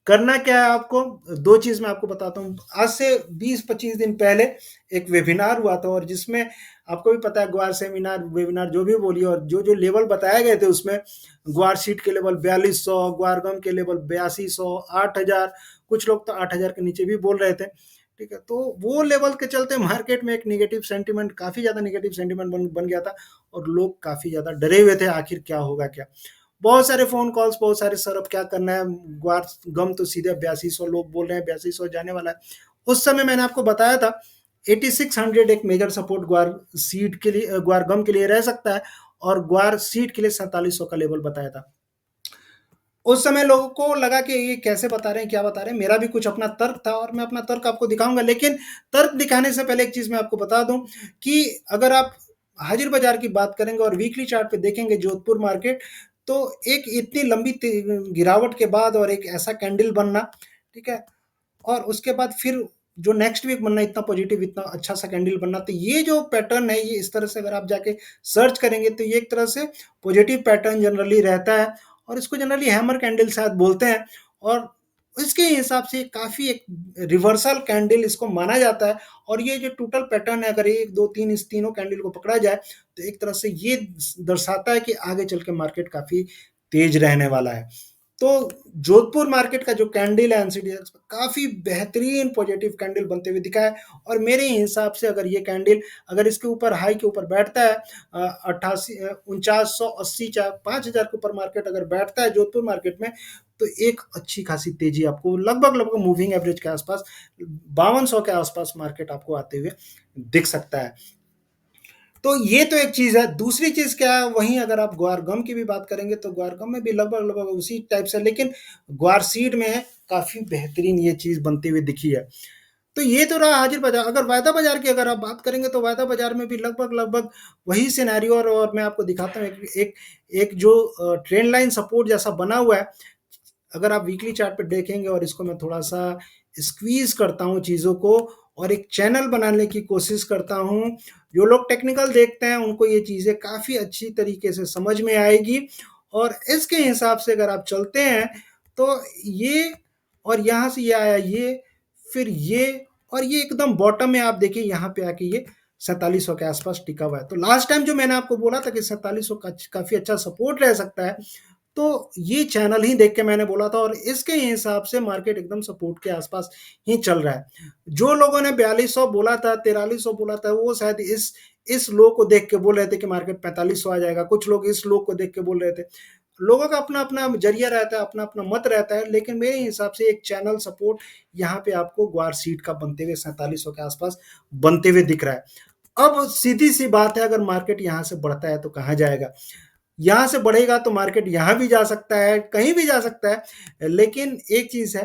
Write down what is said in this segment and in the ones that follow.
करना क्या है आपको, 2 चीज़ मैं आपको बताता हूँ। आज से 20-25 दिन पहले एक वेबिनार हुआ था और जिसमें आपको भी पता है ग्वार सेमिनार, वेबिनार जो भी बोलिए, और जो-जो लेवल बताए गए थे उसमें ग्वार सीड के लेवल 4200, ग्वार गम के लेवल 8200, 8000, कुछ लोग तो 8000 के नीचे भी बोल रहे थे। ठीक है? तो वो लेवल के चलते मार्केट में एक नेगेटिव सेंटीमेंट, काफ़ी ज़्यादा नेगेटिव सेंटीमेंट बन गया था और लोग काफ़ी ज़्यादा डरे हुए थे, आखिर क्या होगा क्या? बहुत सारे फ़ोन कॉल्स, बहुत सारे, सर अब क्या करना है, ग्वार गम तो सीधे 8200 लोग बोल रहे हैं, 8200 जाने वाला है। उस समय मैंने आपको बताया था 8600 एक मेजर सपोर्ट ग्वार सीड के लिए, ग्वार गम के लिए रह सकता है, और ग्वार सीड के लिए 4700 का लेवल बताया था। उस समय लोगों को लगा कि ये कैसे बता रहे हैं, क्या बता रहे हैं, मेरा भी कुछ अपना तर्क था और मैं अपना तर्क आपको दिखाऊँगा। लेकिन तर्क दिखाने से पहले एक चीज़ मैं आपको बता दूँ कि अगर आप हाज़िर बाज़ार की बात करेंगे और वीकली चार्ट पे देखेंगे जोधपुर मार्केट, तो एक इतनी लंबी गिरावट के बाद और एक ऐसा कैंडल बनना, ठीक है? और उसके बाद फिर जो नेक्स्ट वीक बनना, इतना पॉजिटिव, इतना अच्छा सा कैंडल बनना, तो ये जो पैटर्न है, ये इस तरह से अगर आप जाके सर्च करेंगे तो ये एक तरह से पॉजिटिव पैटर्न जनरली रहता है और इसको जनरली हैमर कैंडल शायद बोलते हैं। और इसके हिसाब से काफ़ी एक रिवर्सल कैंडल इसको माना जाता है। और ये जो टोटल पैटर्न है, अगर 1, 2, 3 इस तीनों कैंडल को पकड़ा जाए तो एक तरह से ये दर्शाता है कि आगे चल के मार्केट काफ़ी तेज रहने वाला है। तो जोधपुर मार्केट का जो कैंडल है एनसीडीएक्स, काफ़ी बेहतरीन पॉजिटिव कैंडल बनते हुए दिखा है। और मेरे हिसाब से अगर ये कैंडल, अगर इसके ऊपर हाई के ऊपर बैठता है, 4980, चाहे 5000 के ऊपर मार्केट अगर बैठता है जोधपुर मार्केट में, तो एक अच्छी खासी तेजी आपको लगभग मूविंग एवरेज के आसपास 5200 के आसपास मार्केट आपको आते हुए दिख सकता है। तो ये तो एक चीज़ है। दूसरी चीज़ क्या है, वहीं अगर आप ग्वार गम की भी बात करेंगे तो ग्वार गम में भी लगभग उसी टाइप से, लेकिन ग्वार सीड में काफ़ी बेहतरीन ये चीज़ बनती हुई दिखी है। तो ये तो रहा हाजिर बाजार। अगर वायदा बाजार की अगर आप बात करेंगे तो वायदा बाजार में भी लगभग वही सिनेरियो, और मैं आपको दिखाता हूँ एक एक एक जो ट्रेंड लाइन सपोर्ट जैसा बना हुआ है। अगर आप वीकली चार्ट पे देखेंगे और इसको मैं थोड़ा-सा स्क्वीज़ करता हूँ चीज़ों को और एक चैनल बनाने की कोशिश करता हूँ, जो लोग टेक्निकल देखते हैं उनको ये चीज़ें काफ़ी अच्छी तरीके से समझ में आएगी। और इसके हिसाब से अगर आप चलते हैं तो ये, और यहाँ से ये आया ये, फिर ये, और ये एकदम बॉटम में आप देखिए यहाँ पे आके ये 4700 के आसपास टिका हुआ है। तो लास्ट टाइम जो मैंने आपको बोला था कि 4700 का काफ़ी अच्छा सपोर्ट रह सकता है, तो ये चैनल ही देख के मैंने बोला था और इसके हिसाब से मार्केट एकदम सपोर्ट के आसपास ही चल रहा है। जो लोगों ने 4200 बोला था, 4300 बोला था, वो शायद इस लो को देख के बोल रहे थे कि मार्केट 4500 आ जाएगा। कुछ लोग इस लो को देख के बोल रहे थे। लोगों का अपना-अपना जरिया रहता है, अपना-अपना मत रहता है, लेकिन मेरे हिसाब से एक चैनल सपोर्ट यहाँ पे आपको ग्वार सीड का बनते हुए 4700 के आसपास बनते हुए दिख रहा है। अब सीधी-सी बात है, अगर मार्केट यहाँ से बढ़ता है तो कहाँ जाएगा? यहाँ से बढ़ेगा तो मार्केट यहाँ भी जा सकता है, कहीं भी जा सकता है। लेकिन एक चीज़ है,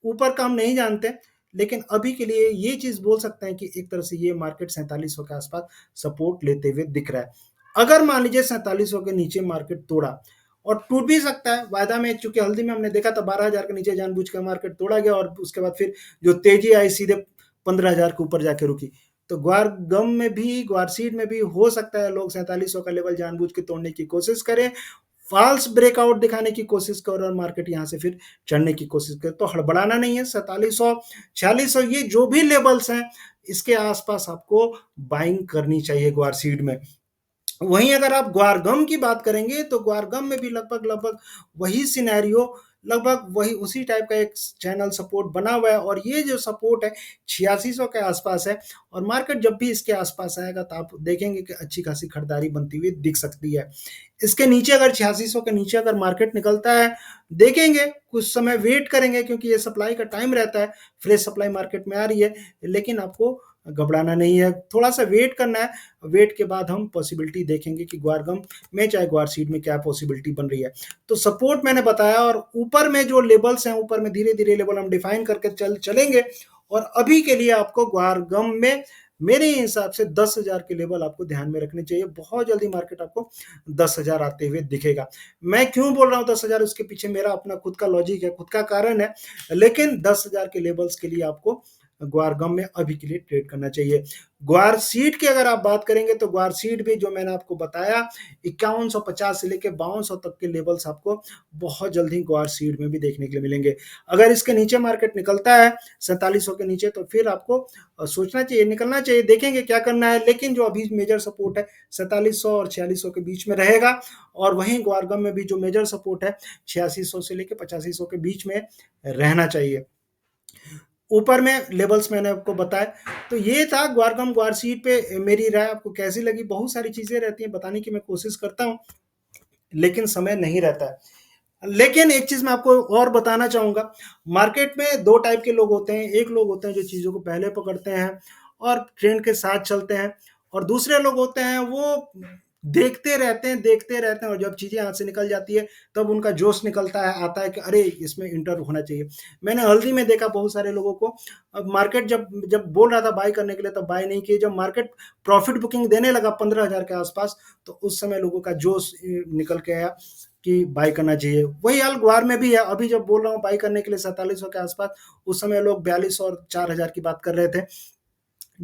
ऊपर का हम नहीं जानते, लेकिन अभी के लिए ये चीज़ बोल सकते हैं कि एक तरह से ये मार्केट 4700 के आसपास सपोर्ट लेते हुए दिख रहा है। अगर मान लीजिए 4700 के नीचे मार्केट तोड़ा, और टूट भी सकता है, वायदा में चूँकि हल्दी में हमने देखा था 12000 के नीचे जानबूझ के मार्केट तोड़ा गया और उसके बाद फिर जो तेज़ी आई सीधे 15000 के ऊपर जाके रुकी। तो ग्वार गम में भी, ग्वार सीड में भी हो सकता है लोग 4700 का लेवल जानबूझ के तोड़ने की कोशिश करें, फ़ॉल्स ब्रेकआउट दिखाने की कोशिश करें और मार्केट यहाँ से फिर चढ़ने की कोशिश करे। तो हड़बड़ाना नहीं है, 4700, 4600 ये जो भी लेवल्स हैं, इसके आस-पास आपको बाइंग करनी चाहिए ग्वार सीड में। वहीं अगर आप ग्वारगम की बात करेंगे तो ग्वारगम में भी लगभग वही सिनेरियो, लगभग वही उसी टाइप का एक चैनल सपोर्ट बना हुआ है और ये जो सपोर्ट है 8600 के आसपास है। और मार्केट जब भी इसके आसपास आएगा तो आप देखेंगे कि अच्छी खासी खरीदारी बनती हुई दिख सकती है। इसके नीचे अगर 8600 के नीचे अगर मार्केट निकलता है, देखेंगे, कुछ समय वेट करेंगे क्योंकि ये सप्लाई का टाइम रहता है, फ्रेश सप्लाई मार्केट में आ रही है, लेकिन आपको घबराना नहीं है, थोड़ा-सा वेट करना है। वेट के बाद हम पॉसिबिलिटी देखेंगे कि ग्वारगम में चाहे ग्वार सीड में क्या पॉसिबिलिटी बन रही है। तो सपोर्ट मैंने बताया और ऊपर में जो लेवल्स हैं, ऊपर में धीरे-धीरे लेवल हम डिफाइन करके चलेंगे। और अभी के लिए आपको ग्वारगम में मेरे हिसाब से 10,000 के लेवल आपको ध्यान में रखने चाहिए। बहुत जल्दी मार्केट आपको 10,000 आते हुए दिखेगा। मैं क्यों बोल रहा हूँ 10,000, उसके पीछे मेरा अपना खुद का लॉजिक है, खुद का कारण है। लेकिन 10,000 के लेवल्स के लिए आपको ग्वार गम में अभी के लिए ट्रेड करना चाहिए। ग्वार सीड की अगर आप बात करेंगे तो ग्वार सीड भी जो मैंने आपको बताया 5150 से लेके 5200 तक के लेवल्स आपको बहुत जल्दी ग्वार सीड में भी देखने के लिए मिलेंगे। अगर इसके नीचे मार्केट निकलता है 4700 के नीचे तो फिर आपको सोचना चाहिए, निकलना चाहिए, देखेंगे क्या करना है। लेकिन जो अभी मेजर सपोर्ट है 4700 और 4600 के बीच में रहेगा, और वहीं ग्वारगम में भी जो मेजर सपोर्ट है 8600 से लेकर 8500 के बीच में रहना चाहिए। ऊपर में लेवल्स मैंने आपको बताए। तो ये था ग्वारगम ग्वार सीड पे मेरी राय। आपको कैसी लगी? बहुत सारी चीजें रहती हैं बताने की, मैं कोशिश करता हूँ लेकिन समय नहीं रहता है। लेकिन एक चीज मैं आपको और बताना चाहूंगा, मार्केट में दो टाइप के लोग होते हैं। एक लोग होते हैं जो चीजों को पहले पकड़ते हैं और ट्रेंड के साथ चलते हैं, और दूसरे लोग होते हैं वो देखते रहते हैं और जब चीजें हाथ से निकल जाती है तब उनका जोश निकलता है, आता है कि अरे इसमें इंटर होना चाहिए। मैंने हल्दी में देखा बहुत सारे लोगों को, अब मार्केट जब जब बोल रहा था बाय करने के लिए तब बाय नहीं किए। जब मार्केट प्रॉफिट बुकिंग देने लगा 15,000 के आसपास तो उस समय लोगों का जोश निकल के आया कि बाय करना चाहिए। वही हाल ग्वार में भी है। अभी जब बोल रहा हूँ बाय करने के लिए 4700 के आसपास, उस समय लोग 42 और 4000 की बात कर रहे थे।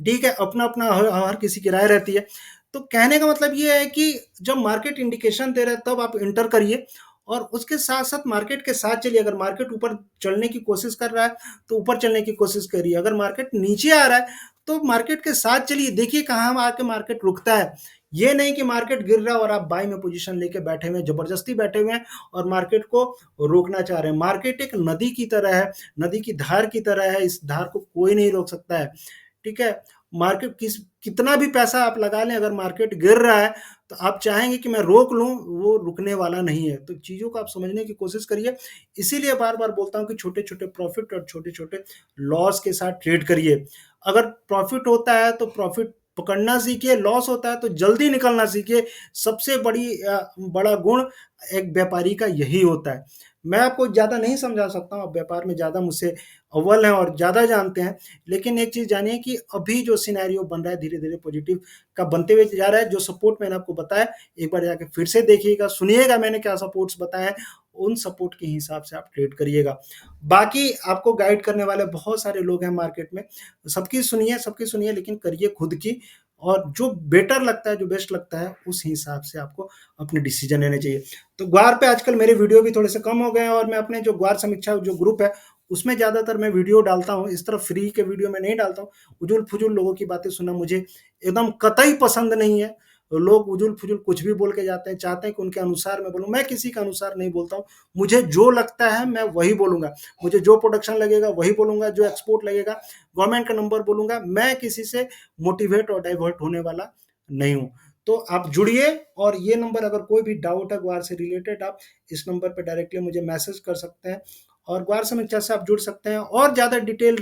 ठीक है, अपना अपना हर किसी की राय रहती है। तो कहने का मतलब ये है कि जब मार्केट इंडिकेशन दे रहा है तब आप इंटर करिए, और उसके साथ साथ मार्केट के साथ चलिए। अगर मार्केट ऊपर चलने की कोशिश कर रहा है तो ऊपर चलने की कोशिश करिए, अगर मार्केट नीचे आ रहा है तो मार्केट के साथ चलिए, देखिए कहाँ आके मार्केट रुकता है। ये नहीं कि मार्केट गिर रहा है और आप बाई में पोजीशन लेके बैठे हुए हैं, जबरदस्ती बैठे हुए हैं और मार्केट को रोकना चाह रहे हैं। मार्केट एक नदी की तरह है, नदी की धार की तरह है, इस धार को कोई नहीं रोक सकता है। ठीक है, मार्केट कितना भी पैसा आप लगा लें, अगर मार्केट गिर रहा है तो आप चाहेंगे कि मैं रोक लूं, वो रुकने वाला नहीं है। तो चीजों को आप समझने की कोशिश करिए। इसीलिए बार बार बोलता हूं कि छोटे छोटे प्रॉफिट और छोटे छोटे लॉस के साथ ट्रेड करिए। अगर प्रॉफिट होता है तो प्रॉफिट पकड़ना सीखिए, लॉस होता है तो जल्दी निकलना सीखिए। सबसे बड़ा गुण एक व्यापारी का यही होता है। मैं आपको ज्यादा नहीं समझा सकता हूँ, आप व्यापार में ज्यादा मुझसे अव्वल हैं और ज्यादा जानते हैं। लेकिन एक चीज जानिए कि अभी जो सिनेरियो बन रहा है धीरे धीरे पॉजिटिव का बनते हुए जा रहा है। जो सपोर्ट मैंने आपको बताया एक बार जाके फिर से देखिएगा, सुनिएगा मैंने क्या सपोर्ट्स बताए हैं, उन सपोर्ट के हिसाब से आप ट्रेड करिएगा। बाकी आपको गाइड करने वाले बहुत सारे लोग हैं मार्केट में, सबकी सुनिए लेकिन करिए खुद की, और जो बेटर लगता है, जो बेस्ट लगता है, उस हिसाब से आपको अपने डिसीजन लेने चाहिए। तो ग्वार पे आजकल मेरे वीडियो भी थोड़े से कम हो गए हैं, और मैं अपने जो ग्वार समीक्षा जो ग्रुप है उसमें ज़्यादातर मैं वीडियो डालता हूँ। इस तरह फ्री के वीडियो में नहीं डालता हूँ। उजुल फुजुल लोगों की बातें सुनना मुझे एकदम कतई पसंद नहीं है। लोग उजुल फुजुल कुछ भी बोल के जाते हैं, चाहते हैं कि उनके अनुसार मैं बोलूँ। मैं किसी के अनुसार नहीं बोलता हूँ, मुझे जो लगता है मैं वही बोलूंगा। मुझे जो प्रोडक्शन लगेगा वही बोलूंगा, जो एक्सपोर्ट लगेगा, गवर्नमेंट का नंबर बोलूंगा। मैं किसी से मोटिवेट और डाइवर्ट होने वाला नहीं हूँ। तो आप जुड़िए, और ये नंबर अगर कोई भी डाउट है ग्वार से रिलेटेड, आप इस नंबर पर डायरेक्टली मुझे मैसेज कर सकते हैं, और ग्वार समीक्षा से आप जुड़ सकते हैं। और ज़्यादा डिटेल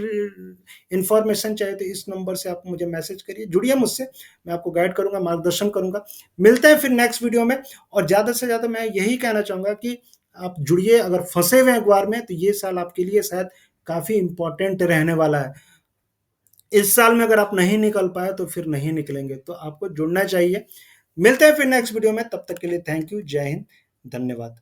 इन्फॉर्मेशन चाहिए तो इस नंबर से आप मुझे मैसेज करिए, जुड़िए मुझसे, मैं आपको गाइड करूंगा, मार्गदर्शन करूंगा। मिलते हैं फिर नेक्स्ट वीडियो में। और ज़्यादा से ज़्यादा मैं यही कहना चाहूँगा कि आप जुड़िए। अगर फंसे हुए हैं ग्वार में तो ये साल आपके लिए शायद काफ़ी इंपॉर्टेंट रहने वाला है। इस साल में अगर आप नहीं निकल पाए तो फिर नहीं निकलेंगे, तो आपको जुड़ना चाहिए। मिलते हैं फिर नेक्स्ट वीडियो में, तब तक के लिए थैंक यू, जय हिंद, धन्यवाद।